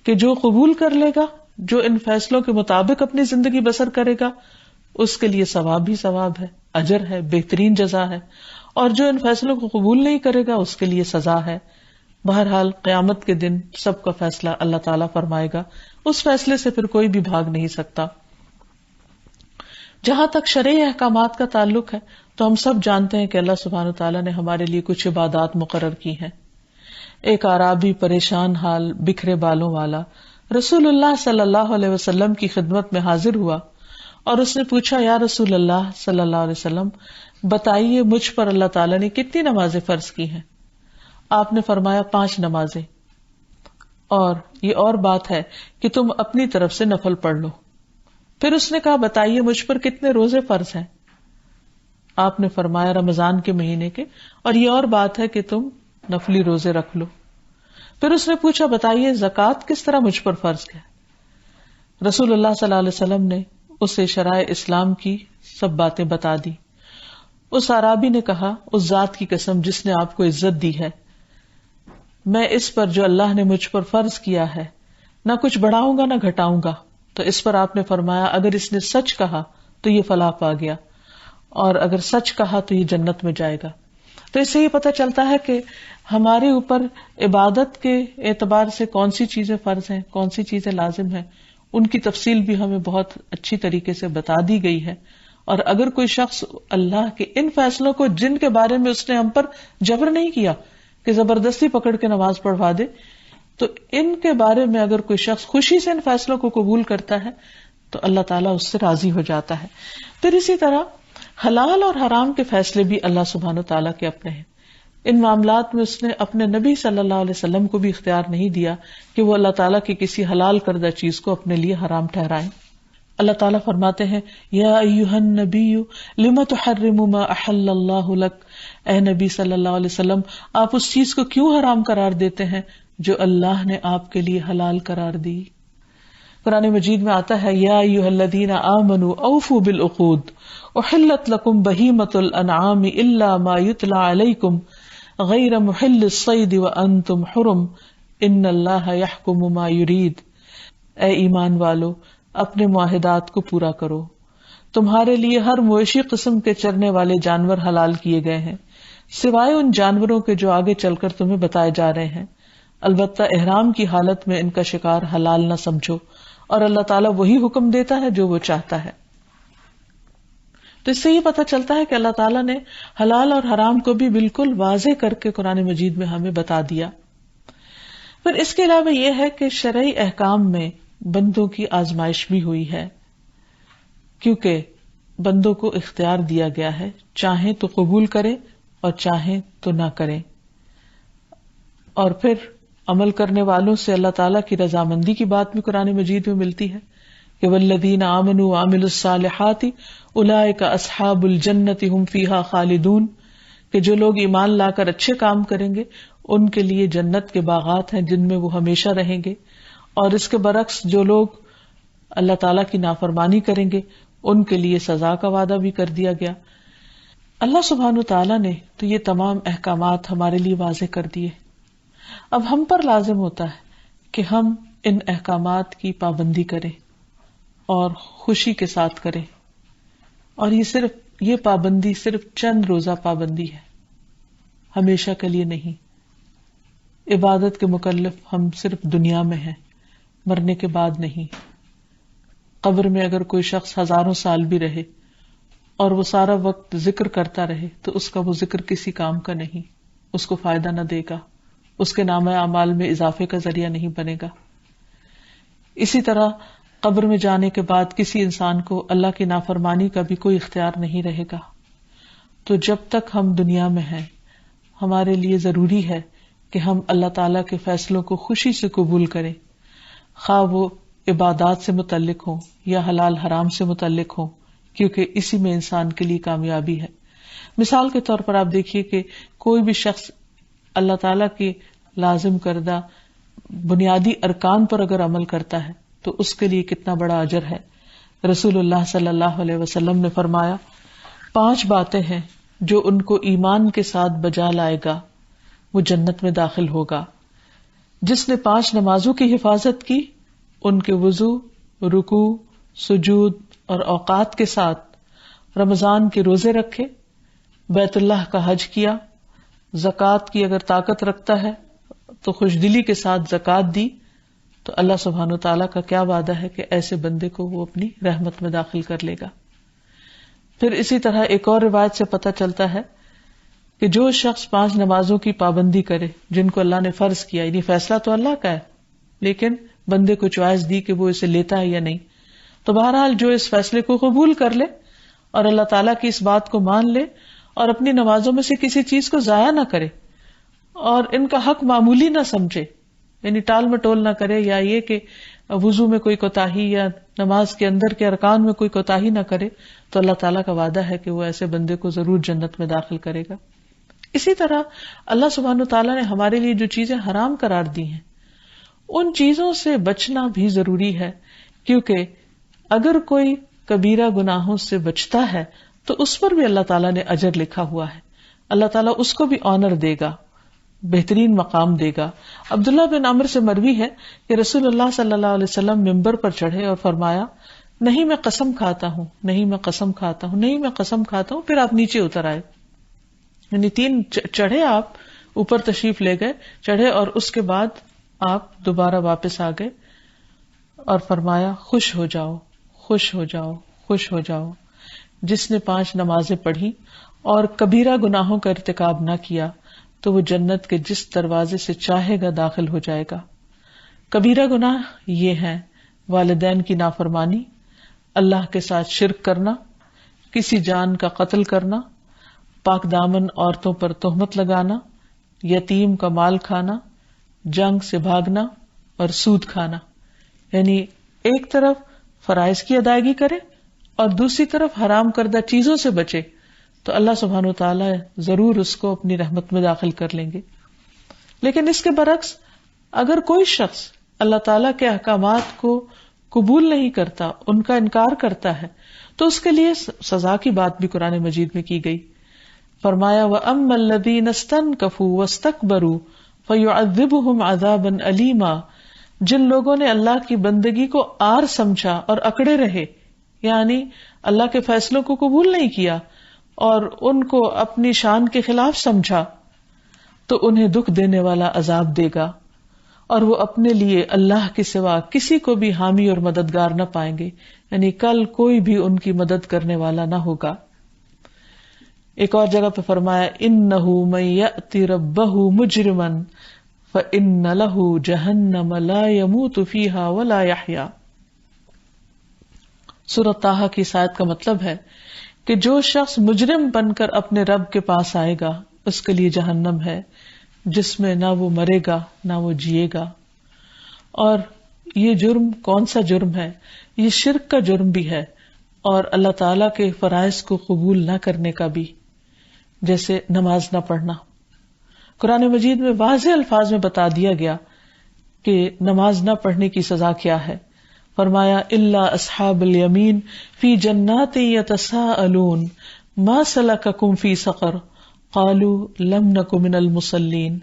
کہ جو قبول کر لے گا، جو ان فیصلوں کے مطابق اپنی زندگی بسر کرے گا، اس کے لیے ثواب ہی ثواب ہے، اجر ہے، بہترین جزا ہے، اور جو ان فیصلوں کو قبول نہیں کرے گا اس کے لیے سزا ہے. بہرحال قیامت کے دن سب کا فیصلہ اللہ تعالیٰ فرمائے گا، اس فیصلے سے پھر کوئی بھی بھاگ نہیں سکتا. جہاں تک شرعی احکامات کا تعلق ہے تو ہم سب جانتے ہیں کہ اللہ سبحانہ تعالیٰ نے ہمارے لیے کچھ عبادات مقرر کی ہیں. ایک اعرابی پریشان حال بکھرے بالوں والا رسول اللہ صلی اللہ علیہ وسلم کی خدمت میں حاضر ہوا اور اس نے پوچھا، یا رسول اللہ صلی اللہ علیہ وسلم، بتائیے مجھ پر اللہ تعالیٰ نے کتنی نمازیں فرض کی ہیں؟ آپ نے فرمایا 5 نمازیں، اور یہ اور بات ہے کہ تم اپنی طرف سے نفل پڑھ لو۔ پھر اس نے کہا، بتائیے مجھ پر کتنے روزے فرض ہیں؟ آپ نے فرمایا رمضان کے مہینے کے، اور یہ اور بات ہے کہ تم نفلی روزے رکھ لو۔ پھر اس نے پوچھا، بتائیے زکوٰۃ کس طرح مجھ پر فرض ہے؟ رسول اللہ صلی اللہ علیہ وسلم نے اسے شرائع اسلام کی سب باتیں بتا دی۔ اس اعرابی نے کہا، اس ذات کی قسم جس نے آپ کو عزت دی ہے، میں اس پر جو اللہ نے مجھ پر فرض کیا ہے نہ کچھ بڑھاؤں گا نہ گھٹاؤں گا۔ تو اس پر آپ نے فرمایا، اگر اس نے سچ کہا تو یہ فلاح پا گیا، اور اگر سچ کہا تو یہ جنت میں جائے گا۔ تو اس سے یہ پتہ چلتا ہے کہ ہمارے اوپر عبادت کے اعتبار سے کون سی چیزیں فرض ہیں، کون سی چیزیں لازم ہیں، ان کی تفصیل بھی ہمیں بہت اچھی طریقے سے بتا دی گئی ہے۔ اور اگر کوئی شخص اللہ کے ان فیصلوں کو، جن کے بارے میں اس نے ہم پر جبر نہیں کیا کہ زبردستی پکڑ کے نماز پڑھوا دے، تو ان کے بارے میں اگر کوئی شخص خوشی سے ان فیصلوں کو قبول کرتا ہے تو اللہ تعالیٰ اس سے راضی ہو جاتا ہے۔ پھر اسی طرح حلال اور حرام کے فیصلے بھی اللہ سبحانہ و تعالیٰ کے اپنے ہیں۔ ان معاملات میں اس نے اپنے نبی صلی اللہ علیہ وسلم کو بھی اختیار نہیں دیا کہ وہ اللہ تعالیٰ کی کسی حلال کردہ چیز کو اپنے لیے حرام ٹھہرائیں۔ اللہ تعالیٰ فرماتے ہیں، یا ایھا النبی لم تحرم ما احل اللہ لک، اے نبی صلی اللہ علیہ وسلم، آپ اس چیز کو کیوں حرام قرار دیتے ہیں جو اللہ نے آپ کے لیے حلال قرار دی۔ قرآن مجید میں آتا ہے، یا ایھا الذین آمنوا اوفوا بالعقود احلت لکم بہیمۃ الانعام الا ما یتلی علیکم غیر محل الصید وانتم حرم ان اللہ یحکم ما یرید۔ اے ایمان والو، اپنے معاہدات کو پورا کرو، تمہارے لیے ہر مویشی قسم کے چرنے والے جانور حلال کیے گئے ہیں سوائے ان جانوروں کے جو آگے چل کر تمہیں بتائے جا رہے ہیں، البتہ احرام کی حالت میں ان کا شکار حلال نہ سمجھو، اور اللہ تعالیٰ وہی حکم دیتا ہے جو وہ چاہتا ہے۔ تو اس سے یہ پتہ چلتا ہے کہ اللہ تعالیٰ نے حلال اور حرام کو بھی بالکل واضح کر کے قرآن مجید میں ہمیں بتا دیا۔ پھر اس کے علاوہ یہ ہے کہ شرعی احکام میں بندوں کی آزمائش بھی ہوئی ہے، کیونکہ بندوں کو اختیار دیا گیا ہے، چاہیں تو قبول کریں اور چاہیں تو نہ کریں۔ اور پھر عمل کرنے والوں سے اللہ تعالیٰ کی رضامندی کی بات بھی قرآن مجید میں ملتی ہے کہ والذین آمنوا وعملوا الصالحات اولئک اصحاب الجنۃ ھم فیہا خالدون، کہ جو لوگ ایمان لا کر اچھے کام کریں گے ان کے لیے جنت کے باغات ہیں جن میں وہ ہمیشہ رہیں گے، اور اس کے برعکس جو لوگ اللہ تعالیٰ کی نافرمانی کریں گے ان کے لیے سزا کا وعدہ بھی کر دیا گیا۔ اللہ سبحانہ و تعالیٰ نے تو یہ تمام احکامات ہمارے لیے واضح کر دیے، اب ہم پر لازم ہوتا ہے کہ ہم ان احکامات کی پابندی کریں اور خوشی کے ساتھ کریں، اور یہ پابندی صرف چند روزہ پابندی ہے، ہمیشہ کے لیے نہیں۔ عبادت کے مکلف ہم صرف دنیا میں ہیں، مرنے کے بعد نہیں۔ قبر میں اگر کوئی شخص ہزاروں سال بھی رہے اور وہ سارا وقت ذکر کرتا رہے تو اس کا وہ ذکر کسی کام کا نہیں، اس کو فائدہ نہ دے گا، اس کے نامہ اعمال میں اضافے کا ذریعہ نہیں بنے گا۔ اسی طرح قبر میں جانے کے بعد کسی انسان کو اللہ کی نافرمانی کا بھی کوئی اختیار نہیں رہے گا۔ تو جب تک ہم دنیا میں ہیں ہمارے لیے ضروری ہے کہ ہم اللہ تعالیٰ کے فیصلوں کو خوشی سے قبول کریں، خواہ وہ عبادات سے متعلق ہوں یا حلال حرام سے متعلق ہوں، کیونکہ اسی میں انسان کے لیے کامیابی ہے۔ مثال کے طور پر آپ دیکھیے کہ کوئی بھی شخص اللہ تعالیٰ کی لازم کردہ بنیادی ارکان پر اگر عمل کرتا ہے تو اس کے لیے کتنا بڑا اجر ہے۔ رسول اللہ صلی اللہ علیہ وسلم نے فرمایا، 5 باتیں ہیں جو ان کو ایمان کے ساتھ بجا لائے گا وہ جنت میں داخل ہوگا۔ جس نے 5 نمازوں کی حفاظت کی، ان کے وضو، رکوع، سجود اور اوقات کے ساتھ، رمضان کے روزے رکھے، بیت اللہ کا حج کیا، زکوٰۃ کی اگر طاقت رکھتا ہے تو خوش دلی کے ساتھ زکوٰۃ دی، تو اللہ سبحانہ وتعالیٰ کا کیا وعدہ ہے کہ ایسے بندے کو وہ اپنی رحمت میں داخل کر لے گا۔ پھر اسی طرح ایک اور روایت سے پتہ چلتا ہے کہ جو شخص 5 نمازوں کی پابندی کرے جن کو اللہ نے فرض کیا، یعنی فیصلہ تو اللہ کا ہے لیکن بندے کو چوائس دی کہ وہ اسے لیتا ہے یا نہیں. تو بہرحال جو اس فیصلے کو قبول کر لے اور اللہ تعالیٰ کی اس بات کو مان لے اور اپنی نمازوں میں سے کسی چیز کو ضائع نہ کرے اور ان کا حق معمولی نہ سمجھے، یعنی ٹال مٹول نہ کرے، یا یہ کہ وضو میں کوئی کوتاہی یا نماز کے اندر کے ارکان میں کوئی کوتاہی نہ کرے، تو اللہ تعالیٰ کا وعدہ ہے کہ وہ ایسے بندے کو ضرور جنت میں داخل کرے گا. اسی طرح اللہ سبحانہ وتعالیٰ نے ہمارے لیے جو چیزیں حرام قرار دی ہیں ان چیزوں سے بچنا بھی ضروری ہے، کیونکہ اگر کوئی کبیرہ گناہوں سے بچتا ہے تو اس پر بھی اللہ تعالیٰ نے اجر لکھا ہوا ہے. اللہ تعالیٰ اس کو بھی آنر دے گا، بہترین مقام دے گا. عبداللہ بن عمر سے مروی ہے کہ رسول اللہ صلی اللہ علیہ وسلم ممبر پر چڑھے اور فرمایا، نہیں میں قسم کھاتا ہوں، نہیں میں قسم کھاتا ہوں، نہیں میں قسم کھاتا ہوں. پھر آپ نیچے اتر آئے، یعنی 3 چڑھے، آپ اوپر تشریف لے گئے، چڑھے اور اس کے بعد آپ دوبارہ واپس آ گئے اور فرمایا، خوش ہو جاؤ، خوش ہو جاؤ، خوش ہو جاؤ، جس نے 5 نمازیں پڑھی اور کبیرہ گناہوں کا ارتکاب نہ کیا تو وہ جنت کے جس دروازے سے چاہے گا داخل ہو جائے گا. کبیرہ گناہ یہ ہیں والدین کی نافرمانی، اللہ کے ساتھ شرک کرنا، کسی جان کا قتل کرنا، پاک دامن عورتوں پر تہمت لگانا، یتیم کا مال کھانا، جنگ سے بھاگنا اور سود کھانا. یعنی ایک طرف فرائض کی ادائیگی کرے اور دوسری طرف حرام کردہ چیزوں سے بچے تو اللہ سبحانہ و تعالیٰ ضرور اس کو اپنی رحمت میں داخل کر لیں گے. لیکن اس کے برعکس اگر کوئی شخص اللہ تعالیٰ کے احکامات کو قبول نہیں کرتا، ان کا انکار کرتا ہے، تو اس کے لیے سزا کی بات بھی قرآن مجید میں کی گئی. فرمایا، وَأَمَّا الَّذِينَ اسْتَنكَفُوا وَاسْتَكْبَرُوا فَيُعَذِّبُهُمْ عَذَابًا أَلِيمًا، جن لوگوں نے اللہ کی بندگی کو عار سمجھا اور اکڑے رہے، یعنی اللہ کے فیصلوں کو قبول نہیں کیا اور ان کو اپنی شان کے خلاف سمجھا، تو انہیں دکھ دینے والا عذاب دے گا اور وہ اپنے لیے اللہ کے سوا کسی کو بھی حامی اور مددگار نہ پائیں گے، یعنی کل کوئی بھی ان کی مدد کرنے والا نہ ہوگا. ایک اور جگہ پہ فرمایا، انہ من یأتی ربہ مجرما فإن لہ جہنم لا یموت فیہا ولا یحیا. سورۃ طٰہٰ کی اس آیت کا مطلب ہے کہ جو شخص مجرم بن کر اپنے رب کے پاس آئے گا اس کے لیے جہنم ہے جس میں نہ وہ مرے گا نہ وہ جیے گا. اور یہ جرم کون سا جرم ہے؟ یہ شرک کا جرم بھی ہے اور اللہ تعالی کے فرائض کو قبول نہ کرنے کا بھی، جیسے نماز نہ پڑھنا. قرآن مجید میں واضح الفاظ میں بتا دیا گیا کہ نماز نہ پڑھنے کی سزا کیا ہے. فرمایا، الا اصحاب الیمین فی جنات یتساءلون ما سلککم فی سقر قالوا لم نک من المصلین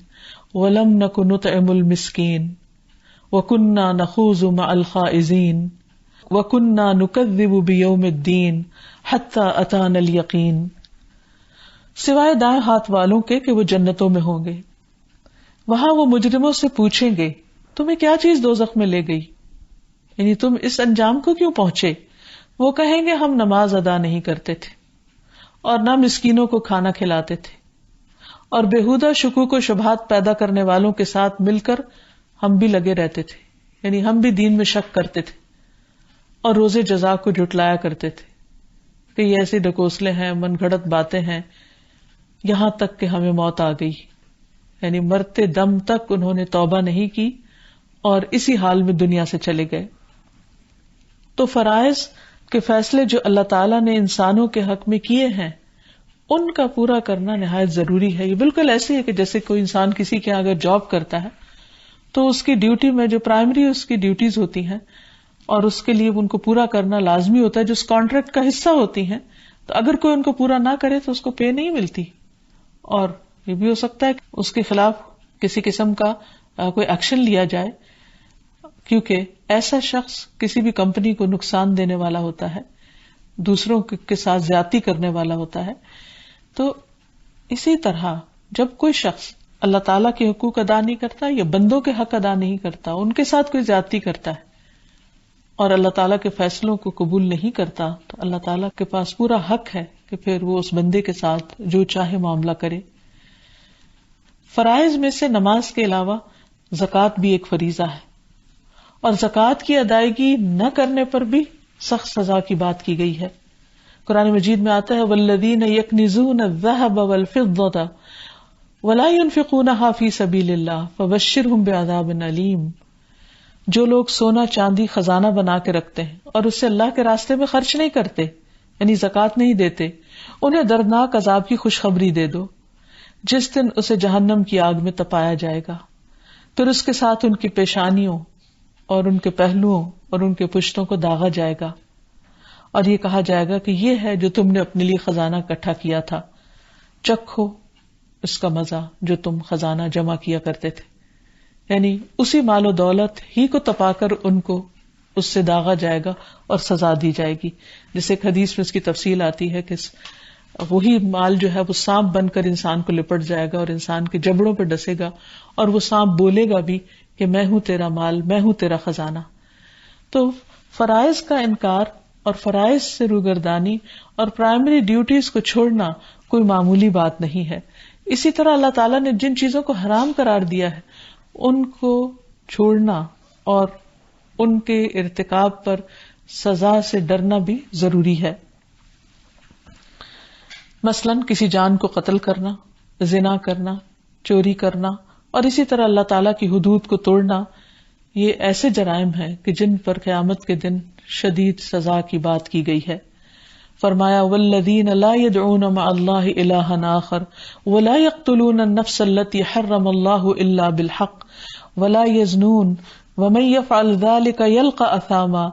ولم نک نطعم المسکین وکننا نخوض مع الخائضین وکننا نکذب بیوم الدین حتی اتانا الیقین. سوائے دائیں ہاتھ والوں کے کہ وہ جنتوں میں ہوں گے، وہاں وہ مجرموں سے پوچھیں گے تمہیں کیا چیز دوزخ میں لے گئی، یعنی تم اس انجام کو کیوں پہنچے. وہ کہیں گے ہم نماز ادا نہیں کرتے تھے اور نہ مسکینوں کو کھانا کھلاتے تھے اور بےہودہ شکوک و شبہات پیدا کرنے والوں کے ساتھ مل کر ہم بھی لگے رہتے تھے، یعنی ہم بھی دین میں شک کرتے تھے اور روزے جزا کو جھٹلایا کرتے تھے کہ یہ ایسے ڈکوسلے ہیں، من گھڑت باتیں ہیں، یہاں تک کہ ہمیں موت آ گئی. یعنی مرتے دم تک انہوں نے توبہ نہیں کی اور اسی حال میں دنیا سے چلے گئے. تو فرائض کے فیصلے جو اللہ تعالیٰ نے انسانوں کے حق میں کیے ہیں ان کا پورا کرنا نہایت ضروری ہے. یہ بالکل ایسے ہے کہ جیسے کوئی انسان کسی کے اگر جاب کرتا ہے تو اس کی ڈیوٹی میں جو پرائمری اس کی ڈیوٹیز ہوتی ہیں اور اس کے لیے ان کو پورا کرنا لازمی ہوتا ہے، جو اس کانٹریکٹ کا حصہ ہوتی ہیں، تو اگر کوئی ان کو پورا نہ کرے تو اس کو پے نہیں ملتی. اور یہ بھی ہو سکتا ہے کہ اس کے خلاف کسی قسم کا کوئی ایکشن لیا جائے، کیونکہ ایسا شخص کسی بھی کمپنی کو نقصان دینے والا ہوتا ہے، دوسروں کے ساتھ زیادتی کرنے والا ہوتا ہے. تو اسی طرح جب کوئی شخص اللہ تعالیٰ کے حقوق ادا نہیں کرتا یا بندوں کے حق ادا نہیں کرتا، ان کے ساتھ کوئی زیادتی کرتا ہے اور اللہ تعالیٰ کے فیصلوں کو قبول نہیں کرتا، تو اللہ تعالیٰ کے پاس پورا حق ہے کہ پھر وہ اس بندے کے ساتھ جو چاہے معاملہ کرے. فرائض میں سے نماز کے علاوہ زکوٰۃ بھی ایک فریضہ ہے اور زکوٰۃ کی ادائیگی نہ کرنے پر بھی سخت سزا کی بات کی گئی ہے. قرآن مجید میں آتا ہے والذین یکنزون الذھب والفضة ولا ينفقونها فی سبیل اللہ فبشرھم بعذاب علیم. جو لوگ سونا چاندی خزانہ بنا کے رکھتے ہیں اور اسے اللہ کے راستے میں خرچ نہیں کرتے، یعنی زکوٰۃ نہیں دیتے، انہیں دردناک عذاب کی خوشخبری دے دو جس دن اسے جہنم کی آگ میں تپایا جائے گا، پھر اس کے ساتھ ان کی پیشانیوں اور ان کے پہلوؤں اور ان کے پشتوں کو داغا جائے گا، اور یہ کہا جائے گا کہ یہ ہے جو تم نے اپنے لیے خزانہ اکٹھا کیا تھا، چکھو اس کا مزہ جو تم خزانہ جمع کیا کرتے تھے. یعنی اسی مال و دولت ہی کو تپا کر ان کو اس سے داغا جائے گا اور سزا دی جائے گی. جیسے ایک حدیث میں اس کی تفصیل آتی ہے کہ وہی مال جو ہے وہ سانپ بن کر انسان کو لپٹ جائے گا اور انسان کے جبڑوں پہ ڈسے گا، اور وہ سانپ بولے گا بھی کہ میں ہوں تیرا مال، میں ہوں تیرا خزانہ. تو فرائض کا انکار اور فرائض سے روگردانی اور پرائمری ڈیوٹیز کو چھوڑنا کوئی معمولی بات نہیں ہے. اسی طرح اللہ تعالیٰ نے جن چیزوں کو حرام قرار دیا ہے ان کو چھوڑنا اور ان کے ارتکاب پر سزا سے ڈرنا بھی ضروری ہے. مثلاً کسی جان کو قتل کرنا، زنا کرنا، چوری کرنا، اور اسی طرح اللہ تعالیٰ کی حدود کو توڑنا، یہ ایسے جرائم ہیں کہ جن پر قیامت کے دن شدید سزا کی بات کی گئی ہے. فرمایا والذین لا يدعون مع اللہ الہا آخر ولا يقتلون النفس التي حرم اللہ الا بالحق ولا يزنون ومن يفعل ذلك يلقى اثاما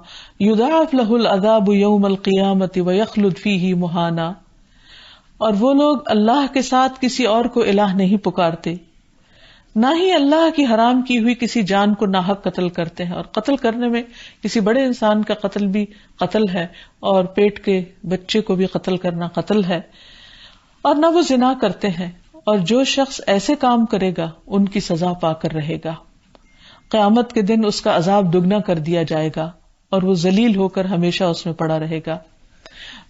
يضاعف له العذاب يوم القیامة ويخلد فيه مہانا. اور وہ لوگ اللہ کے ساتھ کسی اور کو الہ نہیں پکارتے، نہ ہی اللہ کی حرام کی ہوئی کسی جان کو ناحق قتل کرتے ہیں، اور قتل کرنے میں کسی بڑے انسان کا قتل بھی قتل ہے، اور پیٹ کے بچے کو بھی قتل کرنا قتل ہے، اور نہ وہ زنا کرتے ہیں، اور جو شخص ایسے کام کرے گا ان کی سزا پا کر رہے گا. قیامت کے دن اس کا عذاب دگنا کر دیا جائے گا اور وہ ذلیل ہو کر ہمیشہ اس میں پڑا رہے گا.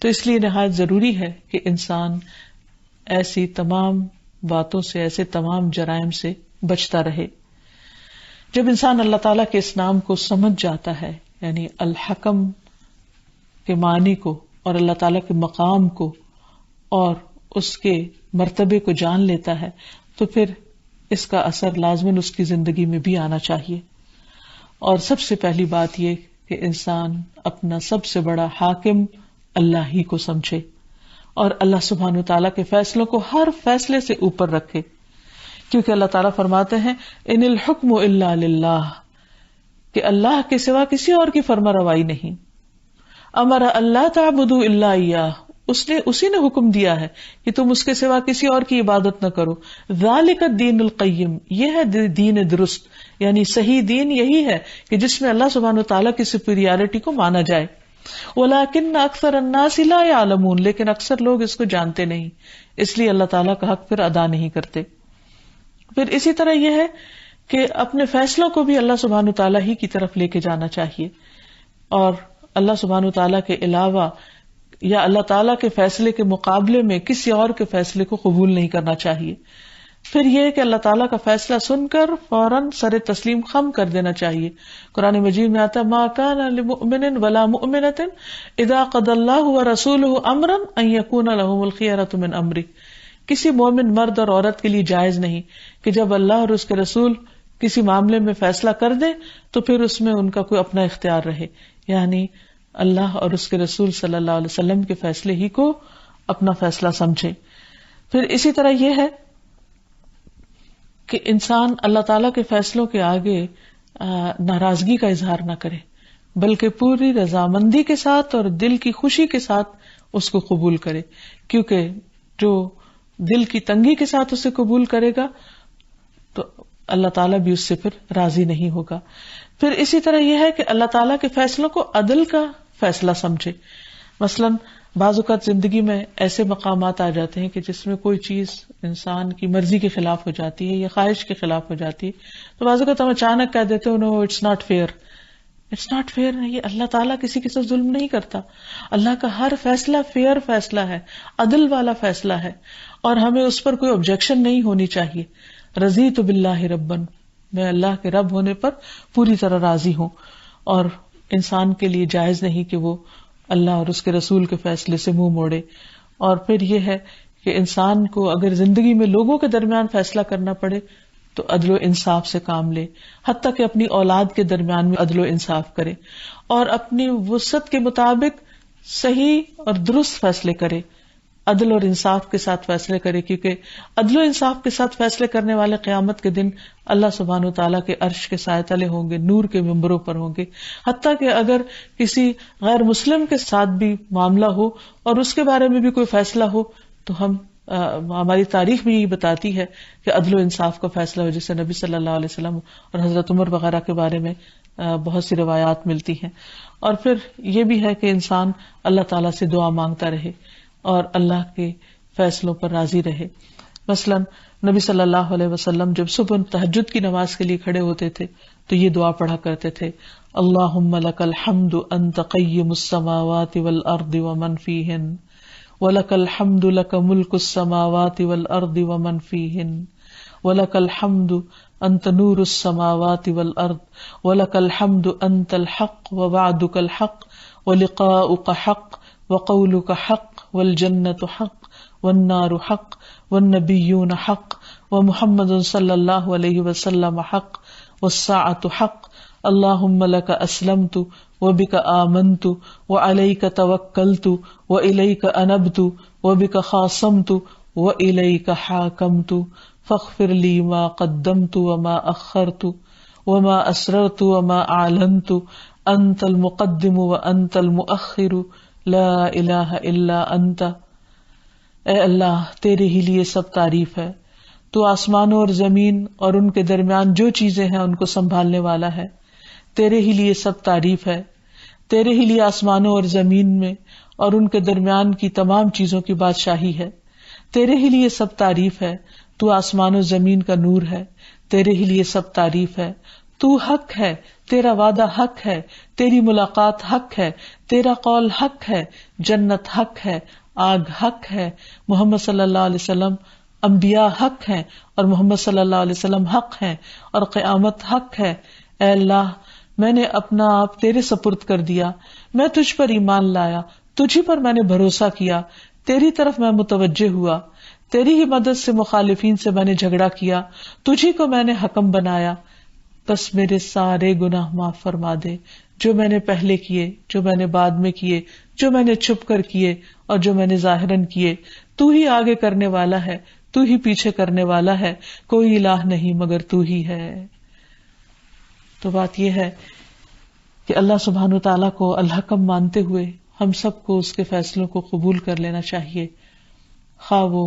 تو اس لیے نہایت ضروری ہے کہ انسان ایسی تمام باتوں سے، ایسے تمام جرائم سے بچتا رہے. جب انسان اللہ تعالیٰ کے اس نام کو سمجھ جاتا ہے، یعنی الحکم کے معنی کو اور اللہ تعالیٰ کے مقام کو اور اس کے مرتبے کو جان لیتا ہے، تو پھر اس کا اثر لازماً اس کی زندگی میں بھی آنا چاہیے. اور سب سے پہلی بات یہ کہ انسان اپنا سب سے بڑا حاکم اللہ ہی کو سمجھے اور اللہ سبحانہ وتعالیٰ کے فیصلوں کو ہر فیصلے سے اوپر رکھے، کیونکہ اللہ تعالیٰ فرماتے ہیں ان الحکم الا للہ، کہ اللہ کے سوا کسی اور کی فرما روائی نہیں. امر اللہ تعبدوا الا ایاہ، اسی نے حکم دیا ہے کہ تم اس کے سوا کسی اور کی عبادت نہ کرو. ذالک الدین القیم، یہ ہے دین درست، یعنی صحیح دین یہی ہے کہ جس میں اللہ سبحانہ وتعالیٰ کی سپیریارٹی کو مانا جائے. ولیکن اکثر الناس لا یعلمون، لیکن اکثر لوگ اس کو جانتے نہیں، اس لیے اللہ تعالیٰ کا حق پھر ادا نہیں کرتے. پھر اسی طرح یہ ہے کہ اپنے فیصلوں کو بھی اللہ سبحانہ وتعالیٰ ہی کی طرف لے کے جانا چاہیے، اور اللہ سبحانہ وتعالیٰ کے علاوہ یا اللہ تعالیٰ کے فیصلے کے مقابلے میں کسی اور کے فیصلے کو قبول نہیں کرنا چاہیے. پھر یہ کہ اللہ تعالیٰ کا فیصلہ سن کر فوراً سر تسلیم خم کر دینا چاہیے. قرآن مجید میں آتا ہے ما کان لمؤمن ولا مؤمنۃ اذا قضى اللہ ورسولہ امرا ان یکون لهم الخیرۃ من امرہ، کسی مومن مرد اور عورت کے لیے جائز نہیں کہ جب اللہ اور اس کے رسول کسی معاملے میں فیصلہ کر دیں تو پھر اس میں ان کا کوئی اپنا اختیار رہے، یعنی اللہ اور اس کے رسول صلی اللہ علیہ وسلم کے فیصلے ہی کو اپنا فیصلہ سمجھے. پھر اسی طرح یہ ہے کہ انسان اللہ تعالیٰ کے فیصلوں کے آگے ناراضگی کا اظہار نہ کرے، بلکہ پوری رضامندی کے ساتھ اور دل کی خوشی کے ساتھ اس کو قبول کرے، کیونکہ جو دل کی تنگی کے ساتھ اسے قبول کرے گا تو اللہ تعالیٰ بھی اس سے پھر راضی نہیں ہوگا. پھر اسی طرح یہ ہے کہ اللہ تعالیٰ کے فیصلوں کو عدل کا فیصلہ سمجھے. مثلاً بعض اوقات زندگی میں ایسے مقامات آ جاتے ہیں کہ جس میں کوئی چیز انسان کی مرضی کے خلاف ہو جاتی ہے یا خواہش کے خلاف ہو جاتی ہے، تو بعض اوقات ہم اچانک کہہ دیتے ہیں no it's not fair. It's not fair نہیں، اللہ تعالیٰ کسی کے ساتھ ظلم نہیں کرتا. اللہ کا ہر فیصلہ فیئر فیصلہ ہے، عدل والا فیصلہ ہے، اور ہمیں اس پر کوئی آبجیکشن نہیں ہونی چاہیے. رضیت باللہ ربن، میں اللہ کے رب ہونے پر پوری طرح راضی ہوں. اور انسان کے لیے جائز نہیں کہ وہ اللہ اور اس کے رسول کے فیصلے سے منہ موڑے. اور پھر یہ ہے کہ انسان کو اگر زندگی میں لوگوں کے درمیان فیصلہ کرنا پڑے تو عدل و انصاف سے کام لے، حتیٰ کہ اپنی اولاد کے درمیان میں عدل و انصاف کرے اور اپنی وسعت کے مطابق صحیح اور درست فیصلے کرے، عدل اور انصاف کے ساتھ فیصلے کرے. کیونکہ عدل و انصاف کے ساتھ فیصلے کرنے والے قیامت کے دن اللہ سبحانہ وتعالیٰ کے عرش کے سائے تلے ہوں گے، نور کے ممبروں پر ہوں گے. حتیٰ کہ اگر کسی غیر مسلم کے ساتھ بھی معاملہ ہو اور اس کے بارے میں بھی کوئی فیصلہ ہو تو ہماری تاریخ بھی یہی بتاتی ہے کہ عدل و انصاف کا فیصلہ ہو، جیسے نبی صلی اللہ علیہ وسلم اور حضرت عمر وغیرہ کے بارے میں بہت سی روایات ملتی ہیں. اور پھر یہ بھی ہے کہ انسان اللہ تعالیٰ سے دعا مانگتا رہے اور اللہ کے فیصلوں پر راضی رہے. مثلا نبی صلی اللہ علیہ وسلم جب صبح تہجد کی نماز کے لیے کھڑے ہوتے تھے تو یہ دعا پڑھا کرتے تھے: اللہم لک الحمد انت قیم السماوات والارض ومن فیہن وَلَكَ الْحَمْدُ لَكَ مُلْكُ السَّمَاوَاتِ وَالْأَرْضِ وَمَنْ فِيهِنَّ وَلَكَ الْحَمْدُ أَنْتَ نُورُ السَّمَاوَاتِ وَالْأَرْضِ وَلَكَ الْحَمْدُ أَنْتَ الْحَقُّ وَوَعْدُكَ الْحَقُّ وَلِقَاؤُكَ حَقٌّ وَقَوْلُكَ حَقٌّ وَالْجَنَّةُ حَقٌّ وَالنَّارُ حَقٌّ وَالنَّبِيُّونَ حَقٌّ وَمُحَمَّدٌ صلی اللہ علیہ وسلم حق وَالسَّاعَةُ حق. اللہم لک اسلمت وبک آمنت وعلیک توکلت وإلیک انبت وبک خاصمت وإلیک حاکمت فاغفر لی ما قدمت وما اخرت وما اسررت وما اعلنت انت المقدم وانت المؤخر لا الہ الا انت. اے اللہ، تیرے ہی لیے سب تعریف ہے. تو آسمانوں اور زمین اور ان کے درمیان جو چیزیں ہیں ان کو سنبھالنے والا ہے. تیرے ہی لیے سب تعریف ہے. تیرے ہی لیے آسمانوں اور زمین میں اور ان کے درمیان کی تمام چیزوں کی بادشاہی ہے. تیرے ہی لیے سب تعریف ہے. تو آسمان و زمین کا نور ہے. تیرے ہی لیے سب تعریف ہے. تو حق ہے، تیرا وعدہ حق ہے، تیری ملاقات حق ہے، تیرا قول حق ہے، جنت حق ہے، آگ حق ہے، محمد صلی اللہ علیہ وسلم انبیاء حق ہیں اور محمد صلی اللہ علیہ وسلم حق ہیں اور قیامت حق ہے. اے اللہ، میں نے اپنا آپ تیرے سپرد کر دیا. میں تجھ پر ایمان لایا، تجھی پر میں نے بھروسہ کیا، تیری طرف میں متوجہ ہوا. تیری ہی مدد سے مخالفین سے میں نے جھگڑا کیا، تجھی کو میں نے حکم بنایا. بس میرے سارے گناہ معاف فرما دے، جو میں نے پہلے کیے، جو میں نے بعد میں کیے، جو میں نے چھپ کر کیے اور جو میں نے ظاہراً کیے. تو ہی آگے کرنے والا ہے، تو ہی پیچھے کرنے والا ہے، کوئی الہ نہیں مگر تو ہی ہے. تو بات یہ ہے کہ اللہ سبحانہ وتعالیٰ کو الحکم مانتے ہوئے ہم سب کو اس کے فیصلوں کو قبول کر لینا چاہیے، خواہ وہ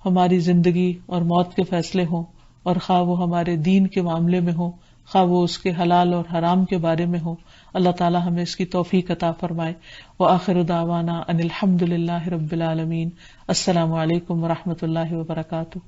ہماری زندگی اور موت کے فیصلے ہوں اور خواہ وہ ہمارے دین کے معاملے میں ہوں، خواہ وہ اس کے حلال اور حرام کے بارے میں ہوں. اللہ تعالیٰ ہمیں اس کی توفیق عطا فرمائے. وآخر دعوانا ان الحمد للہ رب العالمین. السلام علیکم ورحمۃ اللہ وبرکاتہ.